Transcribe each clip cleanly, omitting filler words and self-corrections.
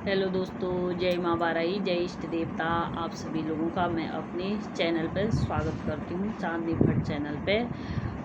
Hello दोस्तों, जय माँ बाराई, जय इष्ट देवता। आप सभी लोगों का मैं अपने चैनल पर स्वागत करती हूँ, चांदनी भट्ट चैनल पे।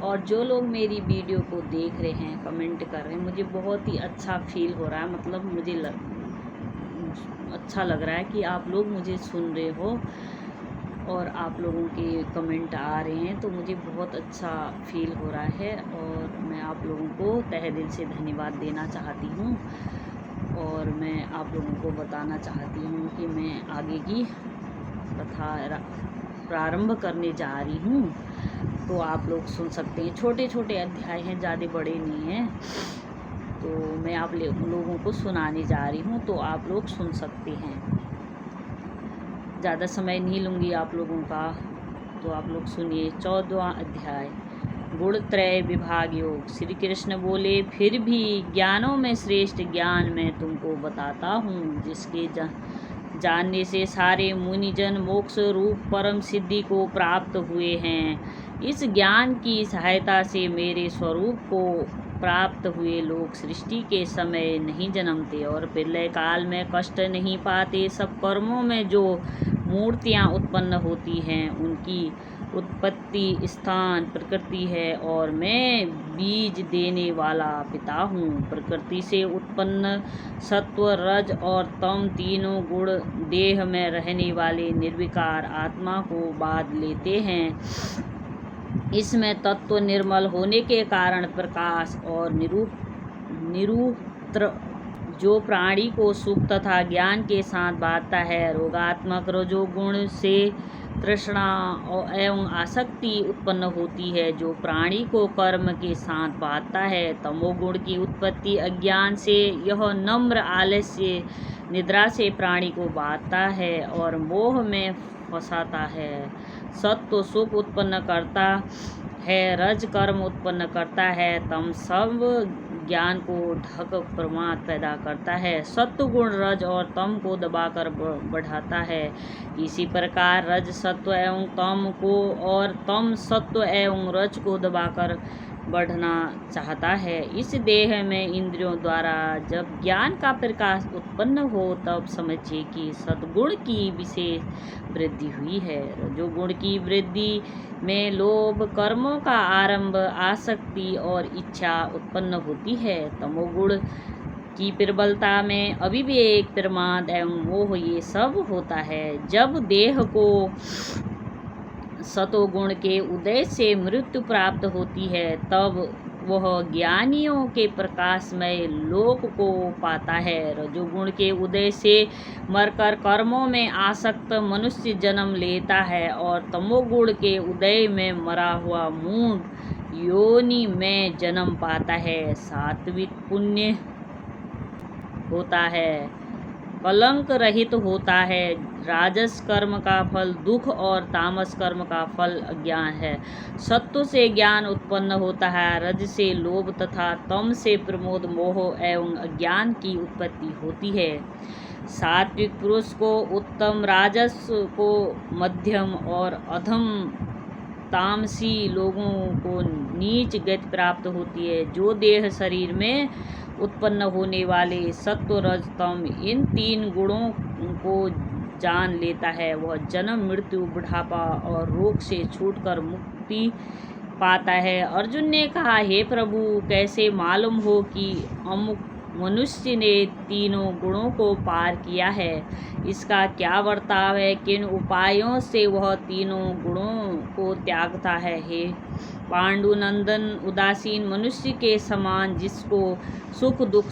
और जो लोग मेरी वीडियो को देख रहे हैं, कमेंट कर रहे हैं, मुझे बहुत ही अच्छा फील हो रहा है। मतलब मुझे अच्छा लग रहा है कि आप लोग मुझे सुन रहे हो और आप लोगों के कमेंट आ रहे हैं, तो मुझे बहुत अच्छा फील हो रहा है। और मैं आप लोगों को तहे दिल से धन्यवाद देना चाहती हूँ। और मैं आप लोगों को बताना चाहती हूँ कि मैं आगे की कथा प्रारंभ करने जा रही हूँ, तो आप लोग सुन सकते हैं। छोटे छोटे अध्याय हैं, ज़्यादा बड़े नहीं हैं, तो मैं आप लोगों को सुनाने जा रही हूँ, तो आप लोग सुन सकते हैं। ज़्यादा समय नहीं लूँगी आप लोगों का, तो आप लोग सुनिए। 14वां अध्याय, गुण त्रय विभाग योग। श्री कृष्ण बोले, फिर भी ज्ञानों में श्रेष्ठ ज्ञान मैं तुमको बताता हूँ, जिसके जानने से सारे मुनिजन मोक्ष रूप परम सिद्धि को प्राप्त हुए हैं। इस ज्ञान की सहायता से मेरे स्वरूप को प्राप्त हुए लोग सृष्टि के समय नहीं जन्मते और प्रलय काल में कष्ट नहीं पाते। सब कर्मों में जो मूर्तियाँ उत्पन्न होती हैं, उनकी उत्पत्ति स्थान प्रकृति है, और मैं बीज देने वाला पिता हूँ। प्रकृति से उत्पन्न सत्व, रज और तम तीनों गुण देह में रहने वाले निर्विकार आत्मा को बांध लेते हैं। इसमें तत्व निर्मल होने के कारण प्रकाश और निरुत्र जो प्राणी को सुख तथा ज्ञान के साथ बांधता है। रोगात्मक रजोगुण से तृष्णा एवं आसक्ति उत्पन्न होती है, जो प्राणी को कर्म के साथ बांधता है। तमोगुण की उत्पत्ति अज्ञान से, यह नम्र आलस्य निद्रा से प्राणी को बांधता है और मोह में फंसाता है। सत्व सुख उत्पन्न करता है, रज कर्म उत्पन्न करता है, तम सब ज्ञान को ढक प्रमाद पैदा करता है। सत्व गुण रज और तम को दबाकर बढ़ाता है। इसी प्रकार रज सत्व एवं तम को और तम सत्व एवं रज को दबाकर बढ़ना चाहता है। इस देह में इंद्रियों द्वारा जब ज्ञान का प्रकाश उत्पन्न हो, तब समझिए कि सद्गुण की विशेष वृद्धि हुई है। रजोगुण की वृद्धि में लोभ, कर्मों का आरंभ, आसक्ति और इच्छा उत्पन्न होती है। तमोगुण की प्रबलता में अविवेक, प्रमाद एवं मोह ये सब होता है। जब देह को सतोगुण के उदय से मृत्यु प्राप्त होती है, तब वह ज्ञानियों के प्रकाशमय लोक को पाता है। रजोगुण के उदय से मरकर कर्मों में आसक्त मनुष्य जन्म लेता है और तमोगुण के उदय में मरा हुआ मूढ़ योनि में जन्म पाता है। सात्विक पुण्य होता है, कलंक रहित होता है। राजस कर्म का फल दुख और तामस कर्म का फल अज्ञान है। सत्व से ज्ञान उत्पन्न होता है, रज से लोभ तथा तम से प्रमोद, मोह एवं अज्ञान की उत्पत्ति होती है। सात्विक पुरुष को उत्तम, राजस को मध्यम और अधम तामसी लोगों को नीच गति प्राप्त होती है। जो देह शरीर में उत्पन्न होने वाले सत्व, रज, तम इन तीन गुणों को जान लेता है, वह जन्म, मृत्यु, बुढ़ापा और रोग से छूटकर मुक्ति पाता है। अर्जुन ने कहा, हे प्रभु, कैसे मालूम हो कि अमुक मनुष्य ने तीनों गुणों को पार किया है? इसका क्या वर्ताव है? किन उपायों से वह तीनों गुणों को त्यागता है? हे पांडुनंदन, उदासीन मनुष्य के समान, जिसको सुख दुख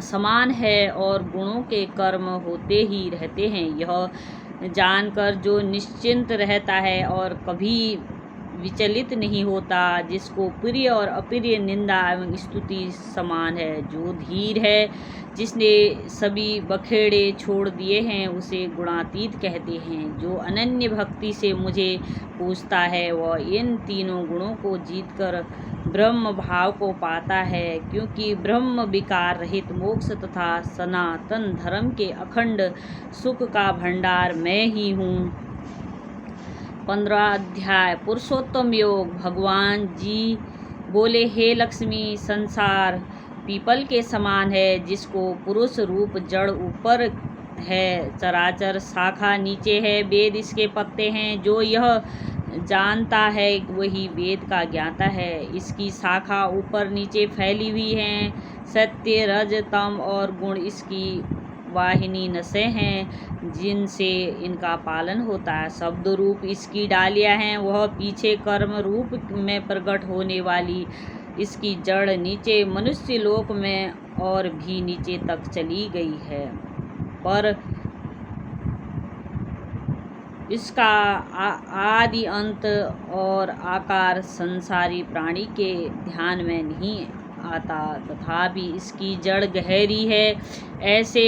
समान है और गुणों के कर्म होते ही रहते हैं, यह जानकर जो निश्चिंत रहता है और कभी विचलित नहीं होता, जिसको प्रिय और अप्रिय निंदा एवं स्तुति समान है, जो धीर है, जिसने सभी बखेड़े छोड़ दिए हैं, उसे गुणातीत कहते हैं। जो अनन्य भक्ति से मुझे पूजता है, वह इन तीनों गुणों को जीतकर ब्रह्म भाव को पाता है, क्योंकि ब्रह्म विकार रहित मोक्ष तथा सनातन धर्म के अखंड सुख का भंडार मैं ही हूँ। 15वां अध्याय, पुरुषोत्तम योग। भगवान जी बोले, हे लक्ष्मी, संसार पीपल के समान है, जिसको पुरुष रूप जड़ ऊपर है, चराचर शाखा नीचे है, वेद इसके पत्ते हैं। जो यह जानता है वही वेद का ज्ञाता है। इसकी शाखा ऊपर नीचे फैली हुई हैं। सत्य, रज, तम और गुण इसकी वाहिनी नसें हैं, जिनसे इनका पालन होता है। शब्द रूप इसकी डालियां हैं, वह पीछे कर्म रूप में प्रकट होने वाली इसकी जड़ नीचे मनुष्य लोक में और भी नीचे तक चली गई है, पर इसका आदि अंत और आकार संसारी प्राणी के ध्यान में नहीं आता, तथापि इसकी जड़ गहरी है। ऐसे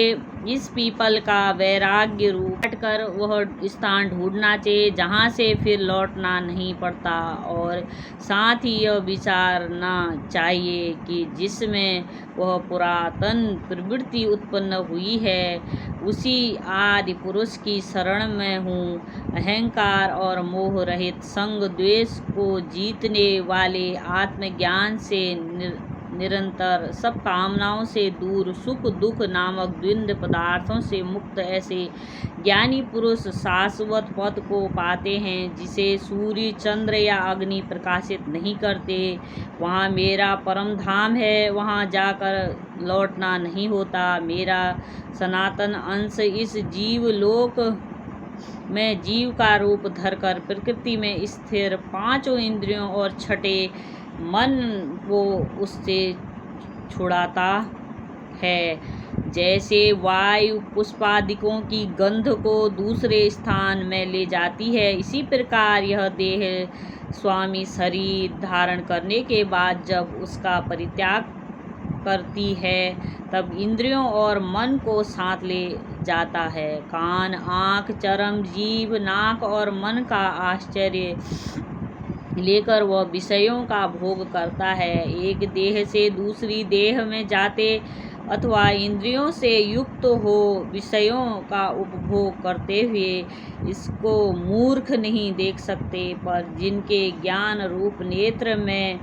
इस पीपल का वैराग्य रूप हटकर वह स्थान ढूंढना चाहिए जहाँ से फिर लौटना नहीं पड़ता, और साथ ही यह विचारना चाहिए कि जिसमें वह पुरातन प्रवृत्ति उत्पन्न हुई है उसी आदि पुरुष की शरण में हूँ। अहंकार और मोह रहित संग द्वेष को जीतने वाले आत्मज्ञान से निरंतर सब कामनाओं से दूर, सुख दुख नामक द्वंद्व पदार्थों से मुक्त ऐसे ज्ञानी पुरुष शाश्वत पद को पाते हैं, जिसे सूर्य, चंद्र या अग्नि प्रकाशित नहीं करते। वहाँ मेरा परम धाम है, वहाँ जाकर लौटना नहीं होता। मेरा सनातन अंश इस जीव लोक में जीव का रूप धरकर प्रकृति में स्थिर पांचों इंद्रियों और छठे मन को उससे छुड़ाता है। जैसे वायु पुष्पादिकों की गंध को दूसरे स्थान में ले जाती है, इसी प्रकार यह देह स्वामी शरीर धारण करने के बाद जब उसका परित्याग करती है तब इंद्रियों और मन को साथ ले जाता है। कान, आँख, चर्म, जीभ, नाक और मन का आश्चर्य लेकर वह विषयों का भोग करता है। एक देह से दूसरी देह में जाते अथवा इंद्रियों से युक्त हो विषयों का उपभोग करते हुए इसको मूर्ख नहीं देख सकते, पर जिनके ज्ञान रूप नेत्र में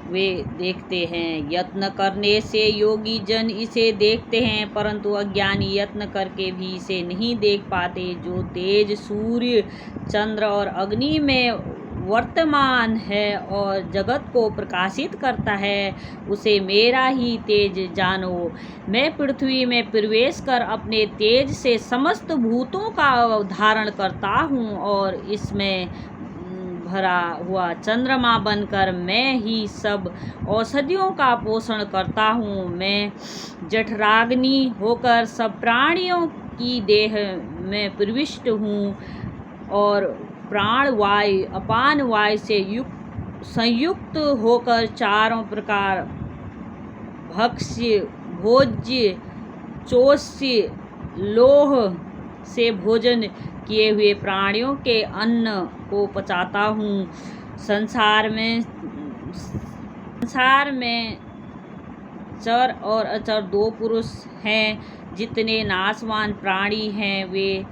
वे देखते हैं। यत्न करने से योगी जन इसे देखते हैं, परंतु अज्ञानी यत्न करके भी इसे नहीं देख पाते। जो तेज सूर्य, चंद्र और अग्नि में वर्तमान है और जगत को प्रकाशित करता है, उसे मेरा ही तेज जानो। मैं पृथ्वी में प्रवेश कर अपने तेज से समस्त भूतों का धारण करता हूँ, और इसमें भरा हुआ चंद्रमा बनकर मैं ही सब औषधियों का पोषण करता हूँ। मैं जठराग्नि होकर सब प्राणियों की देह में प्रविष्ट हूँ, और प्राण वायु अपान वायु से संयुक्त होकर चारों प्रकार भक्ष्य, भोज्य, चोष्य, लोह से भोजन किए हुए प्राणियों के अन्न को पचाता हूँ। संसार में चर और अचर दो पुरुष हैं। जितने नाशवान प्राणी हैं वे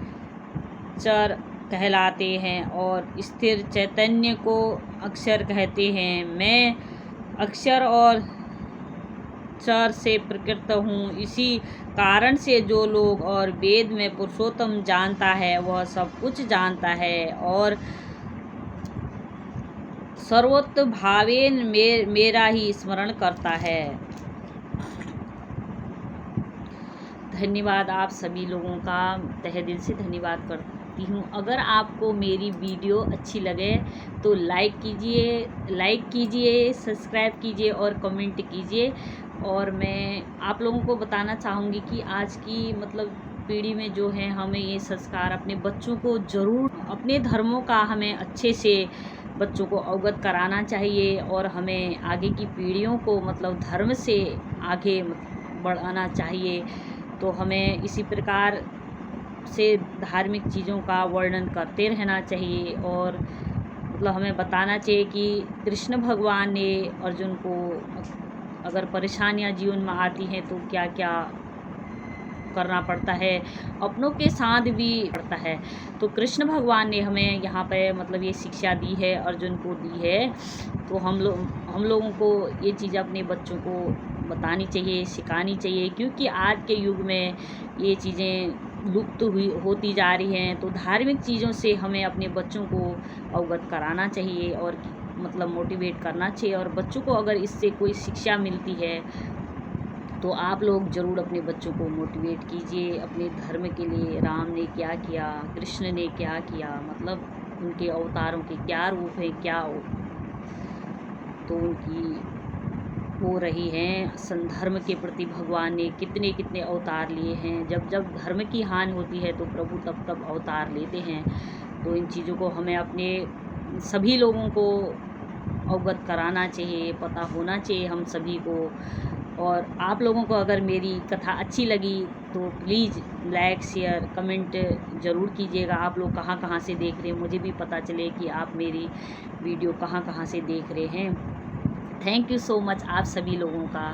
चर कहलाते हैं, और स्थिर चैतन्य को अक्षर कहते हैं। मैं अक्षर और चर से प्रकृत हूँ। इसी कारण से जो लोग और वेद में पुरुषोत्तम जानता है वह सब कुछ जानता है, और सर्वोत्त भावेन मेरा ही स्मरण करता है। धन्यवाद, आप सभी लोगों का तहे दिल से धन्यवाद करती हूँ। अगर आपको मेरी वीडियो अच्छी लगे तो लाइक कीजिए, सब्सक्राइब कीजिए और कमेंट कीजिए। और मैं आप लोगों को बताना चाहूँगी कि आज की पीढ़ी में जो है हमें ये संस्कार अपने बच्चों को ज़रूर अपने धर्मों का हमें अच्छे से बच्चों को अवगत कराना चाहिए, और हमें आगे की पीढ़ियों को धर्म से आगे बढ़ाना चाहिए। तो हमें इसी प्रकार से धार्मिक चीज़ों का वर्णन करते रहना चाहिए, और हमें बताना चाहिए कि कृष्ण भगवान ने अर्जुन को अगर परेशानियां जीवन में आती हैं तो क्या क्या करना पड़ता है, अपनों के साथ भी पड़ता है। तो कृष्ण भगवान ने हमें यहाँ पे ये शिक्षा दी है, अर्जुन को दी है। तो हम लोगों को ये चीज़ अपने बच्चों को बतानी चाहिए, सिखानी चाहिए, क्योंकि आज के युग में ये चीज़ें लुप्त होती जा रही हैं। तो धार्मिक चीज़ों से हमें अपने बच्चों को अवगत कराना चाहिए और मतलब मोटिवेट करना चाहिए। और बच्चों को अगर इससे कोई शिक्षा मिलती है तो आप लोग ज़रूर अपने बच्चों को मोटिवेट कीजिए अपने धर्म के लिए। राम ने क्या किया, कृष्ण ने क्या किया, मतलब उनके अवतारों के क्या रूप हैं, क्या तो उनकी हो रही हैं। धर्म के प्रति भगवान ने कितने कितने अवतार लिए हैं। जब जब धर्म की हानि होती है तो प्रभु तब तब अवतार लेते हैं। तो इन चीज़ों को हमें अपने सभी लोगों को अवगत कराना चाहिए, पता होना चाहिए हम सभी को। और आप लोगों को अगर मेरी कथा अच्छी लगी तो प्लीज़ लाइक, शेयर, कमेंट ज़रूर कीजिएगा। आप लोग कहाँ कहाँ से देख रहे हैं, मुझे भी पता चले कि आप मेरी वीडियो कहाँ कहाँ से देख रहे हैं। थैंक यू सो मच आप सभी लोगों का।